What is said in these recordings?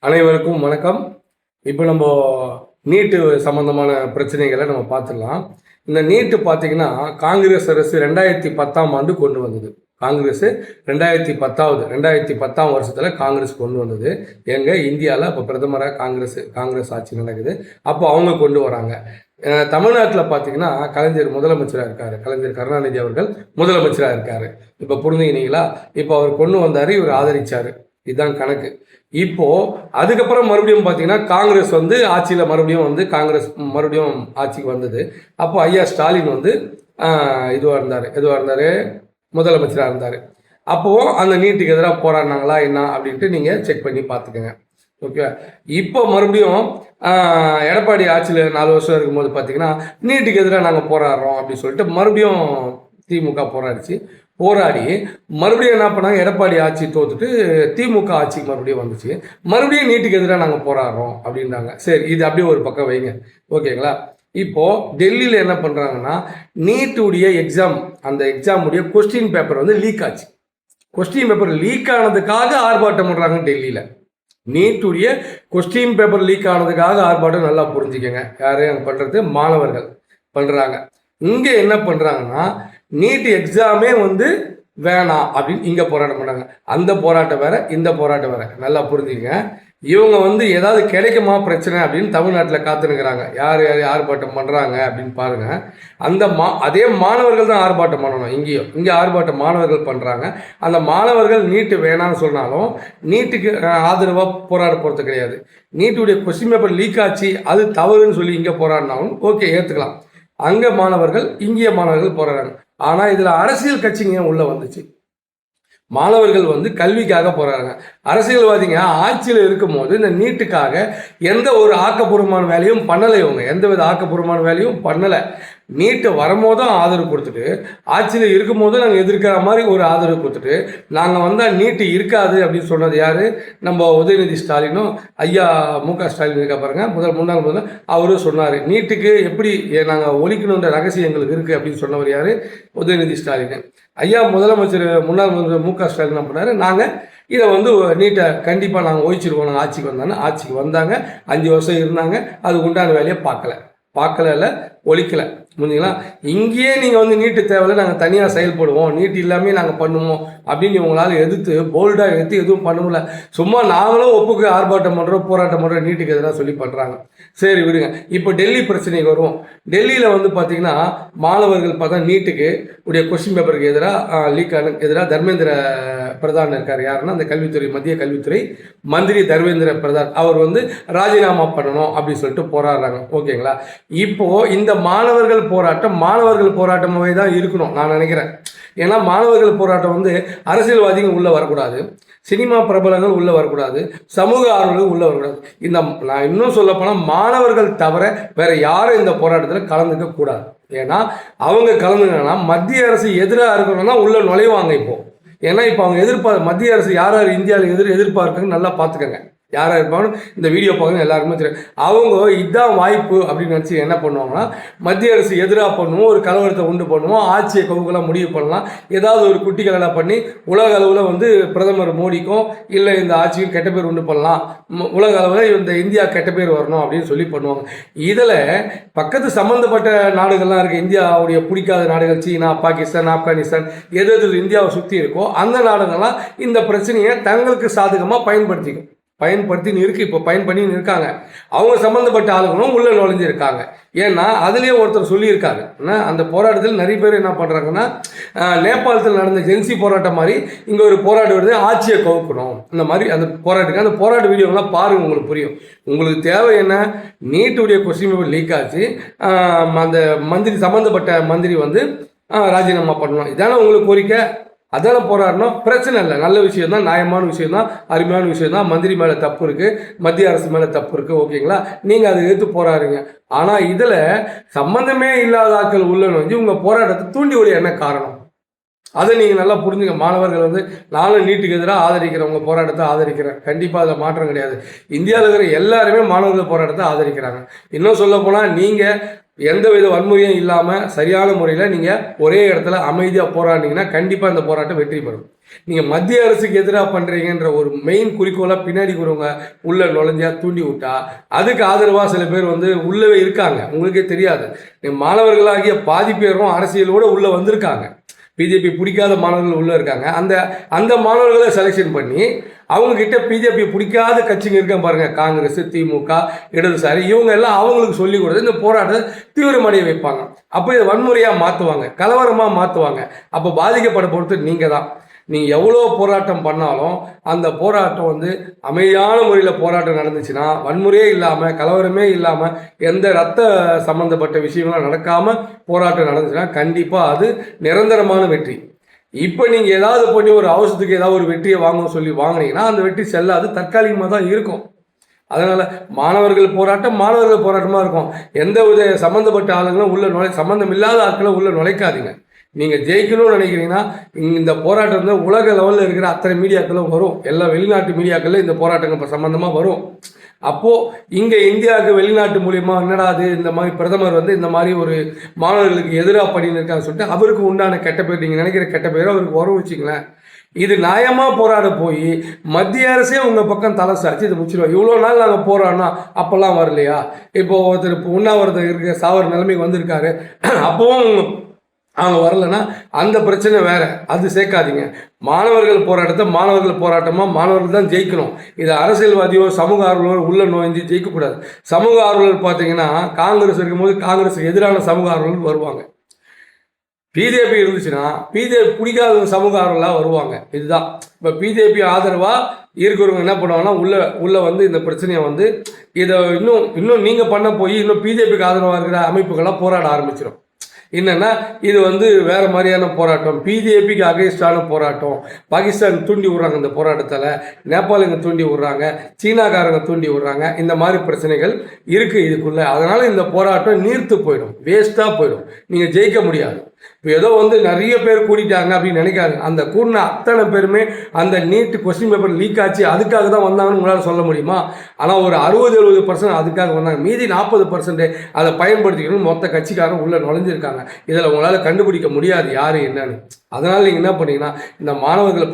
அனைவருக்கும் வணக்கம். இப்போ நம்ம நீட்டு சம்பந்தமான பிரச்சனைகளை நம்ம பார்த்துடலாம். இந்த நீட்டு பார்த்தீங்கன்னா காங்கிரஸ் அரசு 2010ஆம் ஆண்டு கொண்டு வந்தது. காங்கிரஸ் 2010ஆம் வருஷத்தில் காங்கிரஸ் கொண்டு வந்தது. இந்தியாவில் இப்போ பிரதமராக காங்கிரஸ் ஆட்சி நடக்குது. அப்போ அவங்க கொண்டு வராங்க. தமிழ்நாட்டில் பார்த்தீங்கன்னா கலைஞர் முதலமைச்சராக இருக்கார். கலைஞர் கருணாநிதி அவர்கள் முதலமைச்சராக இருக்கார். இப்போ புரிஞ்சுக்கினீங்களா? இப்போ அவர் கொண்டு வந்தார், இவர் ஆதரிச்சார். இதுதான் கணக்கு. இப்போ அதுக்கப்புறம் மறுபடியும் பார்த்தீங்கன்னா காங்கிரஸ் ஆட்சியில் மறுபடியும் ஆட்சிக்கு வந்தது. அப்போ ஐயா ஸ்டாலின் எதுவாக இருந்தார், முதலமைச்சராக இருந்தார். அப்போது அந்த நீட்டுக்கு எதிராக போராடினாங்களா என்ன அப்படின்ட்டு நீங்கள் செக் பண்ணி பார்த்துக்கோங்க. ஓகே. இப்போ மறுபடியும் எடப்பாடி ஆட்சியில் 4 வருஷம் இருக்கும்போது பார்த்தீங்கன்னா நீட்டுக்கு எதிராக நாங்கள் போராடுறோம் அப்படின்னு சொல்லிட்டு மறுபடியும் திமுக போராடி மறுபடியும் என்ன பண்ணாங்க, எடப்பாடி ஆட்சி தோத்துட்டு திமுக ஆட்சிக்கு மறுபடியும் வந்துச்சு. மறுபடியும் நீட்டுக்கு எதிராக நாங்கள் போராடுறோம் அப்படின்றாங்க. சரி, இது அப்படியே ஒரு பக்கம் வைங்க. ஓகேங்களா? இப்போது டெல்லியில் என்ன பண்ணுறாங்கன்னா, நீட்டுடைய அந்த எக்ஸாமுடைய கொஸ்டின் பேப்பர் லீக் ஆச்சு. கொஸ்டின் பேப்பர் லீக் ஆனதுக்காக ஆர்ப்பாட்டம் பண்ணுறாங்க டெல்லியில். நீட்டுடைய கொஸ்டின் பேப்பர் லீக் ஆனதுக்காக ஆர்ப்பாட்டம். நல்லா புரிஞ்சுக்கங்க, யாரையும் அங்கே பண்ணுறது மாணவர்கள் பண்ணுறாங்க. இங்கே என்ன பண்ணுறாங்கன்னா, நீட் எக்ஸாமே வேணாம் அப்படின்னு இங்கே போராட்டம் பண்ணாங்க. அந்த போராட்டம் வேற, இந்த போராட்டம் வேற. நல்லா புரிஞ்சுங்க. இவங்க ஏதாவது கிடைக்குமா பிரச்சனை அப்படின்னு தமிழ்நாட்டில் காத்துனுக்கிறாங்க. யார் ஆர்ப்பாட்டம் பண்ணுறாங்க அப்படின்னு பாருங்க. அதே மாணவர்கள் தான் ஆர்ப்பாட்டம் பண்ணணும். இங்கே ஆர்ப்பாட்டம் மாணவர்கள் பண்ணுறாங்க. அந்த மாணவர்கள் நீட்டு வேணான்னு சொன்னாலும் நீட்டுக்கு ஆதரவாக போராட போகிறது கிடையாது. நீட்டுடைய கொஸ்டின் பேப்பர் லீக் ஆச்சு, அது தவறுன்னு சொல்லி இங்கே போராடினாலும் ஓகே, ஏற்றுக்கலாம். அங்கே மாணவர்கள், இங்கே மாணவர்கள் போராடுறாங்க. ஆனால் இதில் அரசியல் கட்சிங்க உள்ள வந்துச்சு. மாணவர்கள் கல்விக்காக போறாங்க. அரசியல்வாதிங்க ஆட்சியில் இருக்கும்போது இந்த நீட்டுக்காக எந்த ஒரு ஆக்கப்பூர்வமான வேலையும் பண்ணலை. இவங்க எந்தவித ஆக்கப்பூர்வமான வேலையும் பண்ணலை. நீட்டை வரும்போதும் ஆதரவு கொடுத்துட்டு, ஆட்சியில் இருக்கும் போதும் நாங்கள் எதிர்க்கிற மாதிரி ஒரு ஆதரவு கொடுத்துட்டு, நாங்கள் வந்தால் நீட்டு இருக்காது அப்படின்னு சொன்னது யார்? நம்ம உதயநிதி ஸ்டாலினும் ஐயா மு.க. ஸ்டாலின் இருக்கா பாருங்க, முன்னாள் முதல் அவரும் சொன்னார். நீட்டுக்கு எப்படி நாங்கள் ஒழிக்கணுன்ற ரகசியம் எங்களுக்கு இருக்குது அப்படின்னு சொன்னவர் யார்? உதயநிதி ஸ்டாலின். ஐயா முன்னாள் முதல்வர் மு.க. ஸ்டாலின் என்ன பண்ணார்? நாங்கள் இதை நீட்டை கண்டிப்பாக நாங்கள் ஒழிச்சிருவோம், நாங்கள் ஆட்சிக்கு வந்தாங்க. 5 வருஷம் இருந்தாங்க. அதுக்கு உண்டான வேலையை பார்க்கல, ஒழிக்கலை. புரிஞ்சுங்களா? இங்கேயே நீங்கள் நீட்டு தேவையில்லை, நாங்கள் தனியாக செயல்படுவோம், நீட்டு இல்லாமல் நாங்கள் பண்ணுவோம் அப்படின்னு இவங்களால போல்டாக எடுத்து எதுவும் பண்ண முடியல. சும்மா நாங்களும் ஒப்புக்கு ஆர்ப்பாட்டம் பண்ணுறோம், போராட்டம் பண்ணுறோம், நீட்டுக்கு எதிராக சொல்லி பண்ணுறாங்க. சரி, விடுங்க. இப்போ டெல்லி பிரச்சனைக்கு வருவோம். டெல்லியில் பார்த்தீங்கன்னா மாணவர்கள் பார்த்தா நீட்டுக்கு உடைய கொஸ்டின் பேப்பருக்கு எதிராக தர்மேந்திர பிரதான் இருக்கார். யாருன்னா அந்த மத்திய கல்வித்துறை மந்திரி தர்மேந்திர பிரதான். அவர் ராஜினாமா பண்ணணும் அப்படின்னு சொல்லிட்டு போராடுறாங்க. ஓகேங்களா? இப்போ இந்த மாணவர்கள் போராட்டமாகவே தான் இருக்கணும் நான் நினைக்கிறேன். ஏன்னா மாணவர்கள் போராட்டம் அரசியல்வாதிகள் உள்ள வரக்கூடாது, சினிமா பிரபலங்கள் உள்ள வரக்கூடாது, சமூக ஆர்வலர்கள் உள்ள வரக்கூடாது. நான் இன்னும் சொல்ல போனால் மாணவர்கள் தவிர வேற யாரும் இந்த போராட்டத்தில் கலந்துக்க கூடாது. ஏன்னா அவங்க கலந்துங்கன்னா மத்திய அரசு எதிராக இருக்கணும்னா உள்ள நுழைவாங்க. ஏன்னா இப்போ அவங்க மத்திய அரசு யார் இந்தியாவில் எதிர்பார்க்குன்னு நல்லா பார்த்துக்கங்க. யாராக இருப்பாங்க இந்த வீடியோ பார்க்கணும் எல்லாருக்குமே தெரியும். அவங்க இதுதான் வாய்ப்பு அப்படின்னு நினச்சி என்ன பண்ணுவாங்கன்னா, மத்திய அரசு எதிராக பண்ணுவோம், ஒரு கலவரத்தை உண்டு பண்ணுவோம், ஆட்சியை கவுக்கெல்லாம் முடிவு பண்ணலாம், ஏதாவது ஒரு குட்டி கலடா பண்ணி உலக அளவில் பிரதமர் மோடிக்கும் இல்லை இந்த ஆட்சிக்கும் கெட்ட பேர் உண்டு பண்ணலாம், உலக அளவில் இந்த இந்தியா கெட்ட பேர் வரணும் அப்படின்னு சொல்லி பண்ணுவாங்க. இதில் பக்கத்து சம்மந்தப்பட்ட நாடுகள்லாம் இருக்குது. இந்தியாவுடைய பிடிக்காத நாடுகள் சீனா, பாகிஸ்தான், ஆப்கானிஸ்தான், எது இந்தியாவை சுற்றி இருக்கோ அந்த நாடுகள்லாம் இந்த பிரச்சனையை தங்களுக்கு சாதகமாக பயன்படுத்தின்னு இப்போ பயன்பண்ணி இருக்காங்க. அவங்க சம்மந்தப்பட்ட ஆளுங்களும் உள்ள நுழைஞ்சிருக்காங்க. ஏன்னா அதுலேயே ஒருத்தர் சொல்லியிருக்காரு, அந்த போராட்டத்தில் நிறைய பேர் என்ன பண்ணுறாங்கன்னா, நேபாளத்தில் நடந்த ஜென்சி போராட்டம் மாதிரி இங்கே ஒரு போராட்டம் வருது, ஆட்சியை கவுக்கணும், இந்த மாதிரி அந்த போராட்ட வீடியோலாம் பாருங்கள், உங்களுக்கு புரியும். உங்களுக்கு தேவை என்ன? நீட்டுடைய கொஸ்டின் பேப்பர் லீக் ஆச்சு, அந்த சம்மந்தப்பட்ட மந்திரி ராஜினாமா பண்ணணும், இதான உங்களுக்கு கோரிக்கை? அதான போராடணும். பிரச்சனை இல்லை, நல்ல விஷயம் தான், நியாயமான விஷயம் தான், அருமையான விஷயம் தான். மந்திரி மேலே தப்பு இருக்குது, மத்திய அரசு மேலே தப்பு இருக்குது. ஓகேங்களா? நீங்கள் அதை எடுத்து போராடுங்க. ஆனால் இதில் சம்மந்தமே இல்லாத ஆட்கள் உள்ள உங்கள் போராட்டத்தை தூண்டி விட என்ன காரணம்? அதை நீங்கள் நல்லா புரிஞ்சுங்க. மாணவர்கள் நானும் நீட்டுக்கு எதிராக ஆதரிக்கிறேன், உங்கள் போராட்டத்தை ஆதரிக்கிறேன். கண்டிப்பாக அதில் மாற்றம் கிடையாது. இந்தியாவில் இருக்கிற எல்லாருமே மாணவர்கள் போராட்டத்தை ஆதரிக்கிறாங்க. இன்னும் சொல்ல போனால் நீங்கள் எந்தவித வன்முறையும் இல்லாமல் சரியான முறையில் நீங்கள் ஒரே இடத்துல அமைதியாக போராடினீங்கன்னா கண்டிப்பாக இந்த போராட்டம் வெற்றி பெறும். நீங்கள் மத்திய அரசுக்கு எதிராக பண்ணுறீங்கன்ற ஒரு மெயின் குறிக்கோளாக பின்னாடி கூறவங்க உள்ள நுழைஞ்சா தூண்டி விட்டா அதுக்கு ஆதரவாக சில பேர் உள்ளவே இருக்காங்க, உங்களுக்கே தெரியாது. மாணவர்களாகிய பாதி பேரும் அரசியலோடு உள்ளே வந்திருக்காங்க. பிஜேபி பிடிக்காத மாணவர்கள் உள்ளே இருக்காங்க. அந்த மாணவர்களை செலெக்ஷன் பண்ணி அவங்கக்கிட்ட பிஜேபி பிடிக்காத கட்சிங்க இருக்க பாருங்கள், காங்கிரஸ், திமுக, இடதுசாரி, இவங்க எல்லாம் அவங்களுக்கு சொல்லி கொடுத்து இந்த போராட்டத்தை தீவிரமடைய வைப்பாங்க. அப்போ இதை வன்முறையாக மாற்றுவாங்க, கலவரமாக மாற்றுவாங்க. அப்போ பாதிக்கப்பட பொறுத்து நீங்கள் தான். நீங்கள் எவ்வளோ போராட்டம் பண்ணாலும் அந்த போராட்டம் அமைதியான முறையில் போராட்டம் நடந்துச்சுன்னா, வன்முறையே இல்லாமல் கலவரமே இல்லாமல் எந்த ரத்த சம்மந்தப்பட்ட விஷயங்களும் நடக்காமல் போராட்டம் நடந்துச்சுன்னா கண்டிப்பாக அது நிரந்தரமான வெற்றி. இப்போ நீங்கள் ஏதாவது பண்ணி ஒரு அவசரத்துக்கு ஏதாவது ஒரு வெற்றியை வாங்கினீங்கன்னா அந்த வெற்றி செல்லாது, தற்காலிகமாக தான் இருக்கும். அதனால் மாணவர்கள் போராட்டமாக இருக்கும். எந்த வித சம்மந்தப்பட்ட ஆளுங்களும் சம்மந்தம் இல்லாத ஆட்களை உள்ள நுழைக்காதீங்க. நீங்கள் ஜெயிக்கணும்னு நினைக்கிறீங்கன்னா இந்த போராட்டம் உலக லெவலில் இருக்கிற அத்தனை மீடியாக்களும் வரும், எல்லா வெளிநாட்டு மீடியாக்களில் இந்த போராட்டங்கள் சம்மந்தமாக வரும். அப்போது இங்கே இந்தியாவுக்கு வெளிநாட்டு மூலியமா என்னடா அது இந்த மாதிரி பிரதமர் இந்த மாதிரி ஒரு மாணவர்களுக்கு எதிராக பண்ணின்னு இருக்கான்னு சொல்லிட்டு அவருக்கு உண்டான கெட்ட பேர், நீங்கள் நினைக்கிற கெட்ட பேரை அவருக்கு வரும் வச்சுங்களேன். இது நியாயமாக போராட போய் மத்திய அரசே உங்கள் பக்கம் தலை சாச்சு இதை முடிச்சிடுவோம். இவ்வளோ நாள் நாங்கள் போராடினா அப்போல்லாம் வரலையா? இப்போ ஒருத்தர் உண்ணாவிரதம் இருக்க சாவர நிலைமைக்கு வந்திருக்காரு, அப்போவும் அவங்க வரலைன்னா அந்த பிரச்சனை வேற, அது சேர்க்காதீங்க. மாணவர்கள் போராட்டமாக மாணவர்கள் தான் ஜெயிக்கணும். இது அரசியல்வாதியோ சமூக ஆர்வலர் உள்ள நோய்ந்து ஜெயிக்கக்கூடாது. சமூக ஆர்வலர் பார்த்தீங்கன்னா காங்கிரஸ் இருக்கும்போது காங்கிரஸுக்கு எதிரான சமூக ஆர்வலர்கள் வருவாங்க. பிஜேபி இருந்துச்சுன்னா பிஜேபி பிடிக்காத சமூக ஆர்வலாக வருவாங்க. இதுதான் இப்போ பிஜேபி ஆதரவாக இருக்கிறவங்க என்ன பண்ணுவாங்கன்னா உள்ள இந்த பிரச்சனையை இதை இன்னும் நீங்கள் பண்ண போய் இன்னும் பிஜேபிக்கு ஆதரவாக இருக்கிற அமைப்புகளாக போராட ஆரம்பிச்சிடும். என்னன்னா இது வேற மாதிரியான போராட்டம், பிஜேபிக்கு அகைன்ஸ்டான போராட்டம். பாகிஸ்தான் தூண்டி விடுறாங்க இந்த போராட்டத்தில், நேபாளுங்க தூண்டி விடுறாங்க, சீனாக்காரங்க தூண்டி விடுறாங்க. இந்த மாதிரி பிரச்சனைகள் இருக்குது இதுக்குள்ள. அதனால இந்த போராட்டம் நீர்த்து போயிடும், வேஸ்ட்டாக போயிடும், நீங்கள் ஜெயிக்க முடியாது. இப்போ ஏதோ நிறைய பேர் கூட்டிட்டாங்க அப்படின்னு நினைக்காது. அந்த கூடின அத்தனை பேருமே அந்த நீட் கொஸ்டின் பேப்பர் லீக் ஆச்சு அதுக்காக தான் வந்தாங்கன்னு உங்களால் சொல்ல முடியுமா? ஆனால் ஒரு 60-70% அதுக்காக வந்தாங்க. மீதி 40% அதை பயன்படுத்திக்கணும்னு மொத்த கட்சிக்காரன் உள்ள நுழைஞ்சிருக்காங்க. இதில் உங்களால் கண்டுபிடிக்க முடியாது யார் என்னன்னு. அதனால் நீங்கள் என்ன பண்ணீங்கன்னா இந்த மாணவர்கள்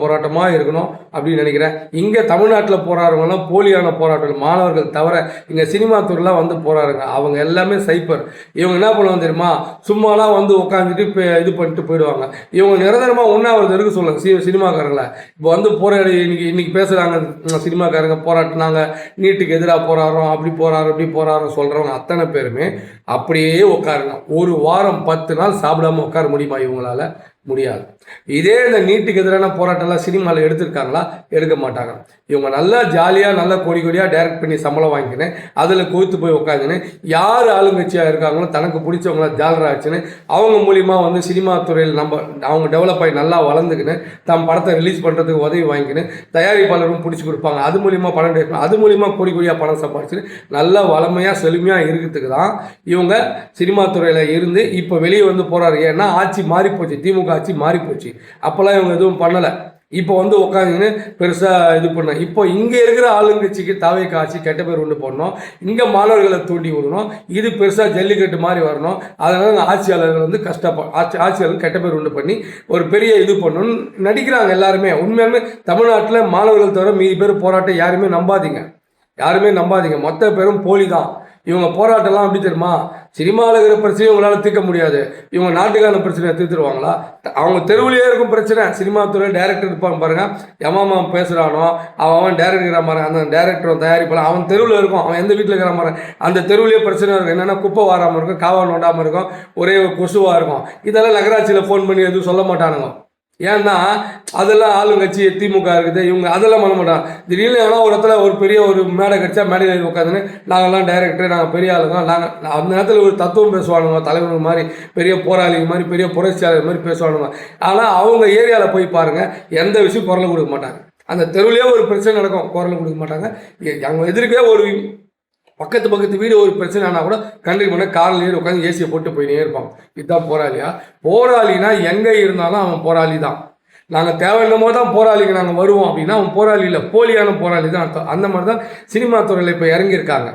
போராட்டமாக இருக்கணும் அப்படின்னு நினைக்கிறேன். இங்கே தமிழ்நாட்டில் போராடுறவங்களாம் போலியான போராட்டம், மாணவர்கள் தவிர இங்கே சினிமா துறையெலாம் போராடுறாங்க, அவங்க எல்லாமே சைப்பர். இவங்க என்ன பண்ணுவாங்க தெரியுமா? சும்மாலாம் உட்காந்துட்டு இது பண்ணிட்டு போயிடுவாங்க. இவங்க நிரந்தரமாக உண்ணாவிரதம் இருக்க சொல்லுங்க சினிமாக்காரங்களை. இப்போ போராடி இன்னைக்கு பேசுகிறாங்க சினிமாக்காரங்க, போராட்டினாங்க நீட்டுக்கு எதிராக போராடுறோம், அப்படி போராடுறோம் சொல்கிறவங்க அத்தனை பேருமே அப்படியே உட்காருங்க. ஒரு வாரம் 10 நாள் சாப்பிடாம உட்கார முடியுமா இவங்களால? முடியாது. இதே இந்த நீட்டுக்கு எதிரான போராட்டம்லாம் சினிமாவில் எடுத்திருக்காங்களா? எடுக்க மாட்டாங்க. இவங்க நல்லா ஜாலியாக நல்லா கோடியாக டைரக்ட் பண்ணி சம்பளம் வாங்கிக்கின்னு அதில் கொய்த்து போய் உட்காந்துன்னு யார் ஆளுங்கட்சியாக இருக்காங்களோ தனக்கு பிடிச்சவங்கள ஜாலராக ஆச்சுன்னு அவங்க மூலிமா சினிமா துறையில் அவங்க டெவலப் ஆகி நல்லா வளர்ந்துக்கின்னு தம் படத்தை ரிலீஸ் பண்ணுறதுக்கு உதவி வாங்கிக்கின்னு தயாரிப்பாளரும் பிடிச்சி கொடுப்பாங்க. அது மூலிமா பணம் எடுக்கணும், அது மூலிமா கோடியாக பணம் சம்பாதிச்சுன்னு நல்லா வளமையாக செழுமையாக இருக்கிறதுக்கு தான் இவங்க சினிமா துறையில் இருந்து இப்போ வெளியே போகிறாரு. ஏன்னா ஆட்சி மாறிப்போச்சு, திமுக ஆட்சி மாறிப்போச்சு. அப்போல்லாம் இவங்க எதுவும் பண்ணலை. இப்போ உட்காந்துன்னு பெருசாக இது பண்ண. இப்போ இங்கே இருக்கிற ஆளுங்கட்சிக்கு தாவே காட்சி கெட்ட பேர் உண்டு பண்ணணும், இங்கே மாணவர்களை தூண்டி விடணும், இது பெருசாக ஜல்லிக்கட்டு மாதிரி வரணும். அதனால் ஆட்சியாளர்கள் ஆட்சியாளர்கள் கெட்ட பேர் உண்டு பண்ணி ஒரு பெரிய இது பண்ணணும்னு நடிக்கிறாங்க எல்லாருமே. உண்மையாலுமே தமிழ்நாட்டில் மாணவர்கள் தவிர மீதி பேர் போராட்டம் யாருமே நம்பாதீங்க. மொத்த பேரும் போலி தான். இவங்க போராட்டம்லாம் எப்படி தெரியுமா? சினிமாவில் இருக்கிற பிரச்சனையும் உங்களால் தீர்க்க முடியாது. இவங்க நாட்டுக்கான பிரச்சனையை தீர்த்துருவாங்களா? அவங்க தெருவிலேயே இருக்கும் பிரச்சனை. சினிமா துறையில் டைரக்டர் இருப்பாங்க பாருங்கள், எமாமா பேசுகிறானோ அவன் டைரக்டர் இருக்கிற மாதிரி, அந்த டைரக்டர் தயாரிப்பாளர் அவன் தெருவில் இருக்கும், அவன் எந்த வீட்டில் இருக்கிற மாதிரி அந்த தெருவிலேயே பிரச்சனை இருக்கும். என்னென்னா குப்பை வாராமல் இருக்கும், காவா நோண்டாமல் இருக்கும், ஒரே கொசுவாக இருக்கும். இதெல்லாம் நகராட்சியில் ஃபோன் பண்ணி எதுவும் சொல்ல மாட்டானுங்க. ஏன்னா அதெல்லாம் ஆளுங்கட்சி திமுக இருக்குது, இவங்க அதெல்லாம் பண்ண மாட்டாங்க. திடீர்னு ஏன்னா ஒரு இடத்துல ஒரு பெரிய ஒரு மேடை கட்சா மேடையில் உட்காந்துன்னு நாங்கள்லாம் டைரக்டர், நாங்கள் பெரிய ஆளுங்க, நாங்கள் அந்த நேரத்தில் ஒரு தத்துவம் பேசுவானுங்க, தலைவர் மாதிரி, பெரிய போராளிங்க மாதிரி, பெரிய புரட்சியாளர் மாதிரி பேசுவானுங்க. ஆனால் அவங்க ஏரியாவில் போய் பாருங்கள், எந்த விஷயம் குரல் கொடுக்க மாட்டாங்க. அந்த தெருவிலேயே ஒரு பிரச்சனை நடக்கும், குரல் கொடுக்க மாட்டாங்க. அவங்க எதிர்க்கே ஒரு பக்கத்து வீடு ஒரு பிரச்சனை ஆனால் கூட கண்டிப்பாக பண்ண காரில் ஏறி உட்காந்து ஏசியை போட்டு போயினே இருப்பான். இதுதான் போராளியா? போராளினா எங்கே இருந்தாலும் அவன் போராளி தான். நாங்கள் தேவையில்லாமோ தான் போராளிக்கு நாங்கள் வருவோம் அப்படின்னா அவன் போராளி இல்லை, போலியான போராளி தான் அர்த்தம். அந்த மாதிரி தான் சினிமா துறையில் இப்போ இறங்கியிருக்காங்க.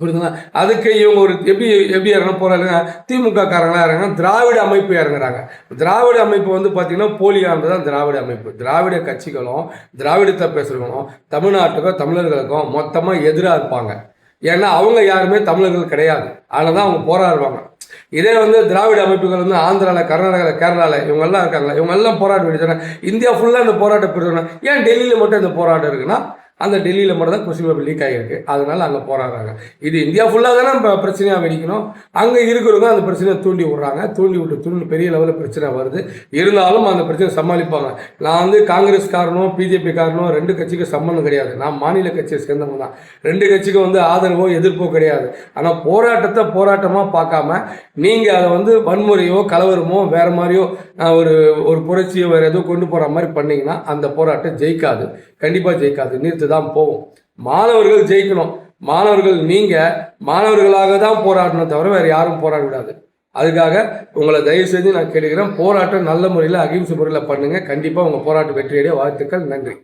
புரியுதுங்களா? அதுக்கு இவங்க ஒரு எப்படி எப்படி இறங்க போறாங்க, திமுக காரங்களா இறங்க, திராவிட அமைப்பு இறங்குறாங்க. திராவிட அமைப்பு வந்து பார்த்தீங்கன்னா போலியானது தான் திராவிட அமைப்பு. திராவிட கட்சிகளும் திராவிடத்தை பேசுறவங்களும் தமிழ்நாட்டுக்கும் தமிழர்களுக்கும் மொத்தமாக எதிராக இருப்பாங்க. ஏன்னா அவங்க யாருமே தமிழர்கள் கிடையாது. அதனால தான் அவங்க போராடுவாங்க. இதே வந்து திராவிட அமைப்புகள் வந்து ஆந்திராவில், கர்நாடகாவில், கேரளாவில் இவங்கெல்லாம் இருக்காங்க. இவங்கெல்லாம் போராட வேண்டியது. இந்தியா ஃபுல்லாக இந்த போராட்டம் பிரிவு. ஏன் டெல்லியில் மட்டும் இந்த போராட்டம் இருக்குன்னா, அந்த டெல்லியில் மட்டும் தான் கொஸ்டின் பேப்பர் லீக் ஆகிருக்கு. அதனால அங்கே போராடுறாங்க. இது இந்தியா ஃபுல்லாக தானே பிரச்சனையாக வெடிக்கணும். அங்கே இருக்கிறவங்க அந்த பிரச்சனையை தூண்டி விடுறாங்க. தூண்டி பெரிய லெவலில் பிரச்சனை வருது. இருந்தாலும் அந்த பிரச்சனை சமாளிப்பாங்க. நான் வந்து காங்கிரஸ்காரனும் பிஜேபி காரனும் ரெண்டு கட்சிக்கும் சம்மந்தம் கிடையாது. நான் மாநில கட்சியை சேர்ந்தவங்க தான். ரெண்டு கட்சிக்கும் வந்து ஆதரவோ எதிர்ப்போ கிடையாது. ஆனால் போராட்டத்தை போராட்டமாக பார்க்காம நீங்கள் அதை வந்து வன்முறையோ கலவரமோ வேறு மாதிரியோ ஒரு புரட்சியோ வேறு ஏதோ கொண்டு போகிற மாதிரி பண்ணிங்கன்னா அந்த போராட்டம் ஜெயிக்காது. கண்டிப்பாக ஜெயிக்காது. நீர்த்து தான் போகும். மாணவர்கள் ஜெயிக்கணும். மாணவர்கள் நீங்கள் மாணவர்களாக தான் போராடணும் தவிர வேறு யாரும் போராட விடாது. அதுக்காக உங்களை தயவு செய்து நான் கேட்கிறேன், போராட்டம் நல்ல முறையில் அகிம்சை முறையில் பண்ணுங்கள். கண்டிப்பாக உங்கள் போராட்டம் வெற்றியடைய வாழ்த்துக்கள். நன்றி.